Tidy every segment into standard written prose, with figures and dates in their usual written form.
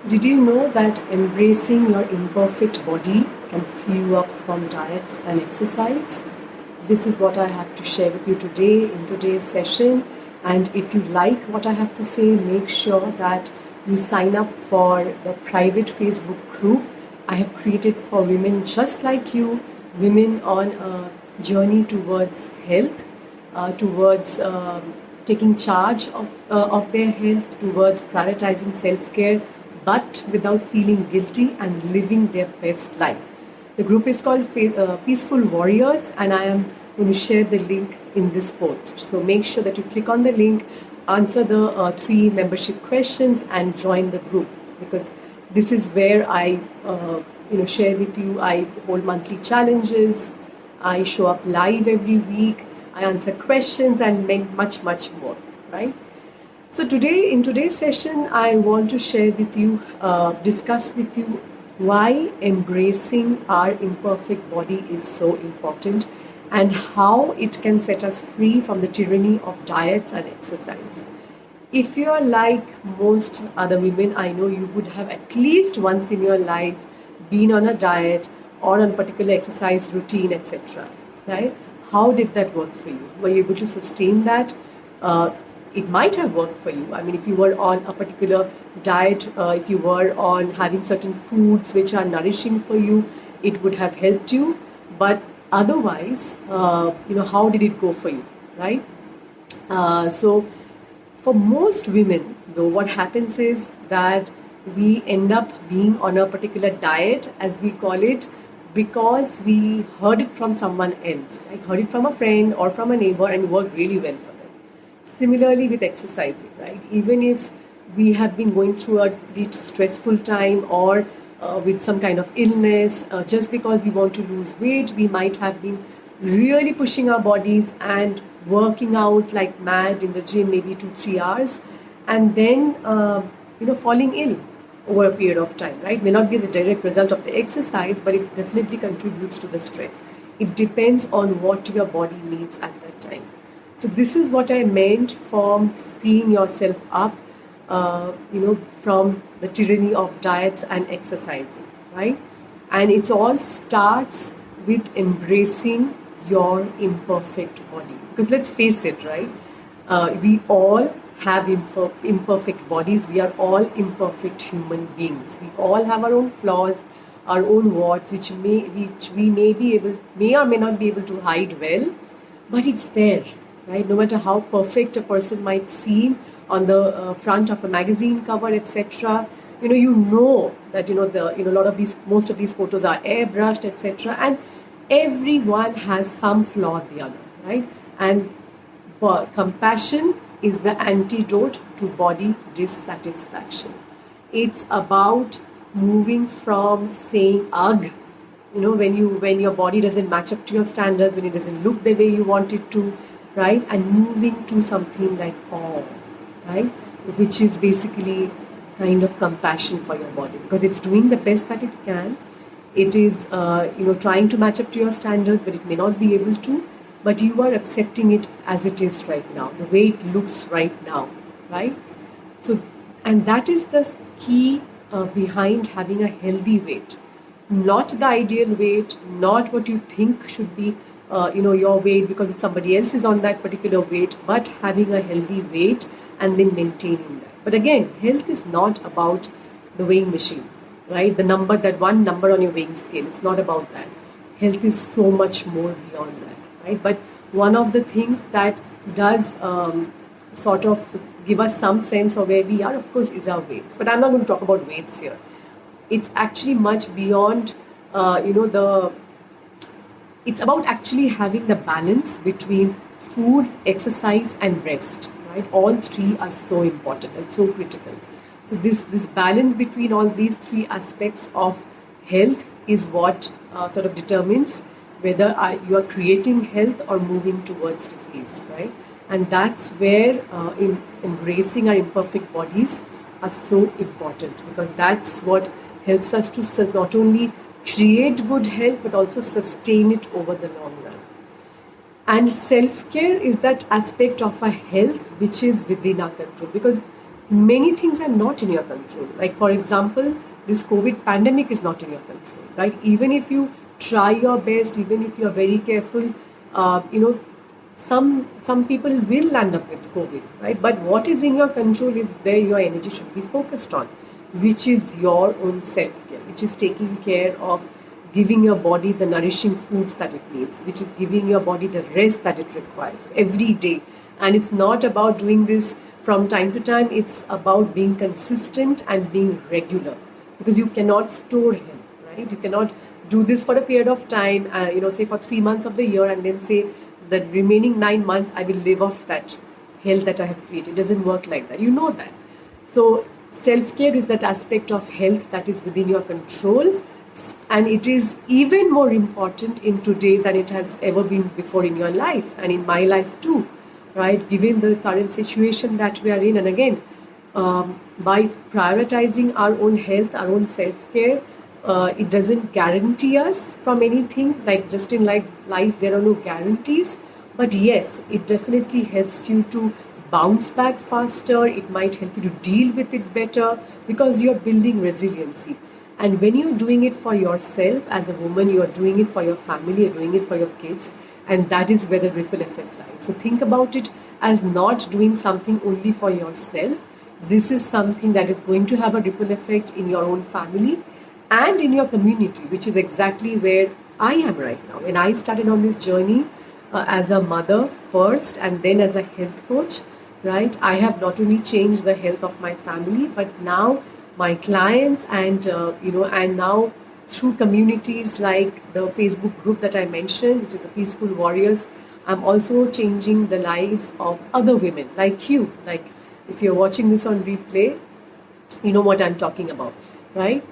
Did you know that embracing your imperfect body can free you up from diets and exercise? This is what I have to share with you today in today's session. And if you like what I have to say, make sure that you sign up for the private Facebook group I have created for women just like you, women on a journey towards health, towards taking charge of their health, towards prioritizing self care, but without feeling guilty and living their best life. The group is called Peaceful Warriors, and I am going to share the link in this post. So make sure that you click on the link, answer the three membership questions, and join the group, because this is where I share with you. I hold monthly challenges. I show up live every week. I answer questions and much more. Right. So today, in today's session, I want to share with you, discuss with you why embracing our imperfect body is so important and how it can set us free from the tyranny of diets and exercise. If you are like most other women, I know you would have at least once in your life been on a diet or on a particular exercise routine, etc. Right? How did that work for you? Were you able to sustain that? It might have worked for you. I mean, if you were on a particular diet, if you were on having certain foods which are nourishing for you, it would have helped you. But otherwise, how did it go for you, right? So for most women, though, what happens is that we end up being on a particular diet, as we call it, because we heard it from someone else, like heard it from a friend or from a neighbor and worked really well for them. Similarly with exercising, right? Even if we have been going through a really stressful time or with some kind of illness, just because we want to lose weight, we might have been really pushing our bodies and working out like mad in the gym, maybe 2-3 hours, and then falling ill over a period of time, right? May not be the direct result of the exercise, but it definitely contributes to the stress. It depends on what your body needs at that time. So this is what I meant from freeing yourself up, from the tyranny of diets and exercising, right? And it all starts with embracing your imperfect body. Because let's face it, right? We all have imperfect bodies. We are all imperfect human beings. We all have our own flaws, our own warts, which we may or may not be able to hide well, but it's there, right? No matter how perfect a person might seem on the front of a magazine cover, etc. You know that a lot of these, most of these photos are airbrushed, etc. And everyone has some flaw or the other, right? And compassion is the antidote to body dissatisfaction. It's about moving from saying ugh, when your body doesn't match up to your standards, when it doesn't look the way you want it to, right? And moving to something like awe, right? Which is basically kind of compassion for your body, because it's doing the best that it can. It is trying to match up to your standards, but it may not be able to. But you are accepting it as it is right now, the way it looks right now, right? So, and that is the key behind having a healthy weight. Not the ideal weight, not what you think should be, your weight because somebody else is on that particular weight, but having a healthy weight and then maintaining that. But again, health is not about the weighing machine, right? That one number on your weighing scale. It's not about that. Health is so much more beyond that, right? But one of the things that does sort of give us some sense of where we are, of course, is our weights. But I'm not going to talk about weights here. It's actually much beyond, it's about actually having the balance between food, exercise, and rest, right? All three are so important and so critical. So this balance between all these three aspects of health is what sort of determines whether you are creating health or moving towards disease, right? And that's where embracing our imperfect bodies are so important, because that's what helps us to not only create good health but also sustain it over the long run. And self-care is that aspect of our health which is within our control, because many things are not in your control. Like, for example, this COVID pandemic is not in your control, right? Even if you try your best, even if you're very careful, you know, some people will land up with COVID, right? But what is in your control is where your energy should be focused on, which is your own self-care, which is taking care of giving your body the nourishing foods that it needs, which is giving your body the rest that it requires every day. And it's not about doing this from time to time, it's about being consistent and being regular, because you cannot store health, right? You cannot do this for a period of time, say for 3 months of the year, and then say the remaining 9 months I will live off that health that I have created. It doesn't work like that. You know that. So self-care is that aspect of health that is within your control, and it is even more important in today than it has ever been before in your life and in my life too, right? Given the current situation that we are in, and again, by prioritizing our own health, our own self-care, it doesn't guarantee us from anything. Like, just in life, there are no guarantees. But yes, it definitely helps you to bounce back faster. It might help you to deal with it better because you're building resiliency. And when you're doing it for yourself as a woman, you're doing it for your family, you're doing it for your kids. And that is where the ripple effect lies. So think about it as not doing something only for yourself. This is something that is going to have a ripple effect in your own family and in your community, which is exactly where I am right now. When I started on this journey as a mother first and then as a health coach, right, I have not only changed the health of my family, but now my clients and now through communities like the Facebook group that I mentioned, which is the Peaceful Warriors, I'm also changing the lives of other women like you. Like, if you're watching this on replay, you know what I'm talking about, right?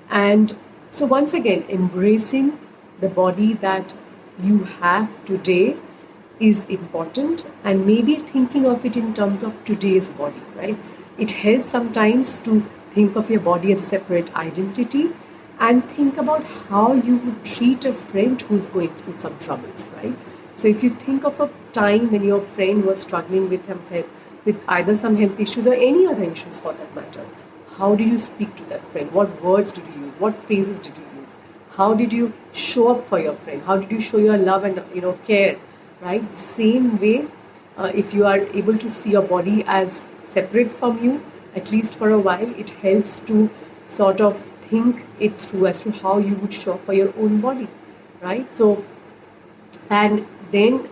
And so once again, embracing the body that you have today is important, and maybe thinking of it in terms of today's body, right? It helps sometimes to think of your body as a separate identity and think about how you would treat a friend who's going through some troubles, right? So if you think of a time when your friend was struggling with either some health issues or any other issues for that matter, how did you speak to that friend? What words did you use? What phrases did you use? How did you show up for your friend? How did you show your love and care, right? The same way, if you are able to see your body as separate from you, at least for a while, it helps to sort of think it through as to how you would show up for your own body, right? So, and then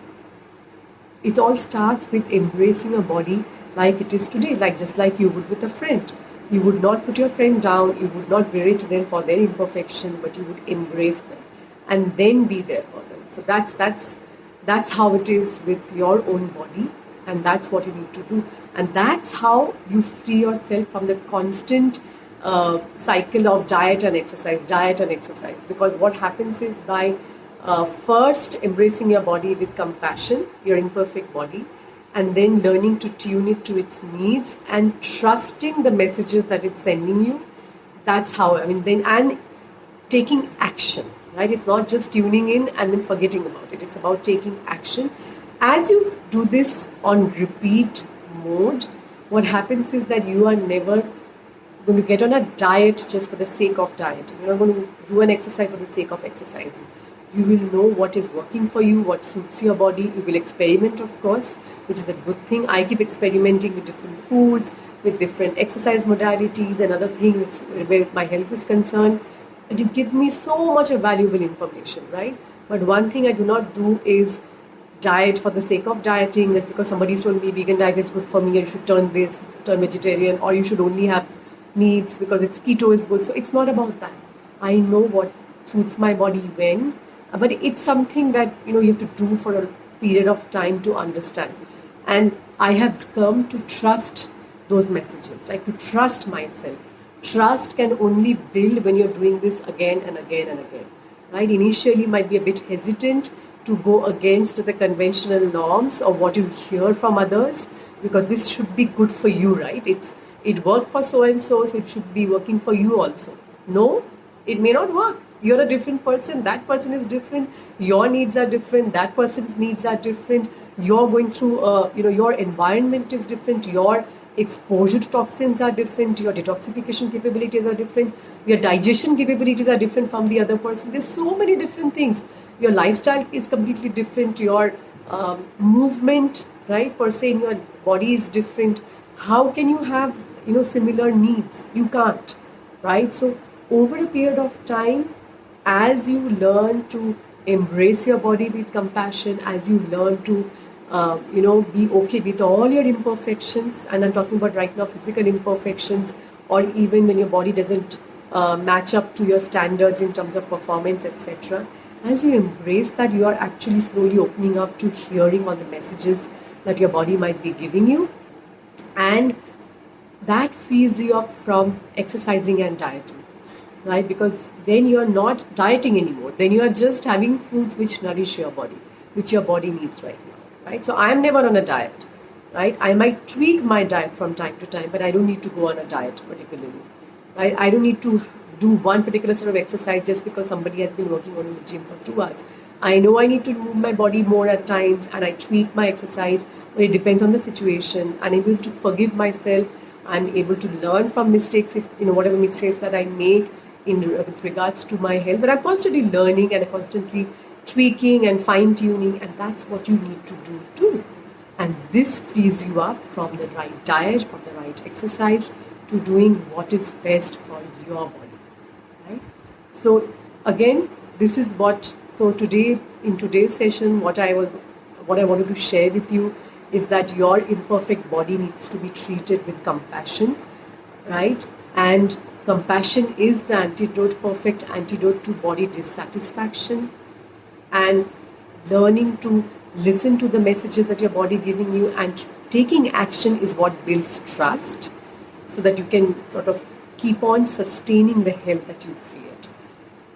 it all starts with embracing your body like it is today, like just like you would with a friend. You would not put your friend down, you would not berate them for their imperfection, but you would embrace them and then be there for them. So that's how it is with your own body, and that's what you need to do. And that's how you free yourself from the constant cycle of diet and exercise. Because what happens is, by first embracing your body with compassion, your imperfect body, and then learning to tune it to its needs and trusting the messages that it's sending you, that's how, and taking action, right? It's not just tuning in and then forgetting about it. It's about taking action. As you do this on repeat mode, what happens is that you are never going to get on a diet just for the sake of dieting. You're not going to do an exercise for the sake of exercising. You will know what is working for you, what suits your body. You will experiment, of course, which is a good thing. I keep experimenting with different foods, with different exercise modalities and other things where my health is concerned. And it gives me so much of valuable information, right? But one thing I do not do is diet for the sake of dieting. That's because somebody's told me vegan diet is good for me, and you should turn vegetarian, or you should only have meats because it's keto is good. So it's not about that. I know what suits my body when, but it's something that you have to do for a period of time to understand. And I have come to trust those messages, like to trust myself. Trust can only build when you're doing this again and again and again, right? Initially, you might be a bit hesitant to go against the conventional norms or what you hear from others, because this should be good for you, right? It worked for so and so, so it should be working for you also. No, it may not work. You're a different person. That person is different. Your needs are different. That person's needs are different. You're going through, your environment is different. Your exposure to toxins are different, your detoxification capabilities are different, your digestion capabilities are different from the other person. There's so many different things. Your lifestyle is completely different, your movement, right, per se in your body is different. How can you have, similar needs? You can't, right? So over a period of time, as you learn to embrace your body with compassion, as you learn to be okay with all your imperfections, and I'm talking about right now physical imperfections, or even when your body doesn't match up to your standards in terms of performance, etc. As you embrace that, you are actually slowly opening up to hearing all the messages that your body might be giving you, and that frees you up from exercising and dieting, right? Because then you are not dieting anymore. Then you are just having foods which nourish your body, which your body needs right now, right? So I'm never on a diet, right? I might tweak my diet from time to time, but I don't need to go on a diet particularly, right? I don't need to do one particular sort of exercise just because somebody has been working on in the gym for 2 hours. I know I need to move my body more at times, and I tweak my exercise, but it depends on the situation. I'm able to forgive myself. I'm able to learn from mistakes, if whatever mistakes that I make with regards to my health. But I'm constantly learning and constantly tweaking and fine tuning, and that's what you need to do too. And this frees you up from the right diet, from the right exercise, to doing what is best for your body, right? So again, this is what. So today, in today's session, what I wanted to share with you is that your imperfect body needs to be treated with compassion, right? And compassion is the perfect antidote to body dissatisfaction. And learning to listen to the messages that your body giving you and taking action is what builds trust, so that you can sort of keep on sustaining the health that you create.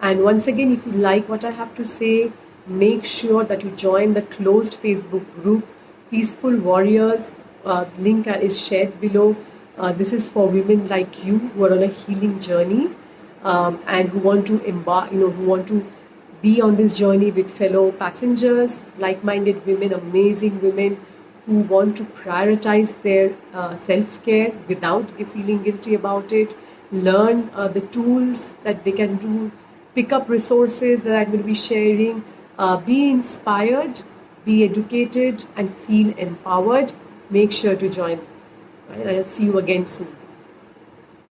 And once again, if you like what I have to say, make sure that you join the closed Facebook group, Peaceful Warriors. Link is shared below. This is for women like you who are on a healing journey, and who want to who want to be on this journey with fellow passengers, like-minded women, amazing women who want to prioritize their self-care without feeling guilty about it, learn the tools that they can do, pick up resources that I'm going to be sharing, be inspired, be educated, and feel empowered. Make sure to join. Right? I'll see you again soon.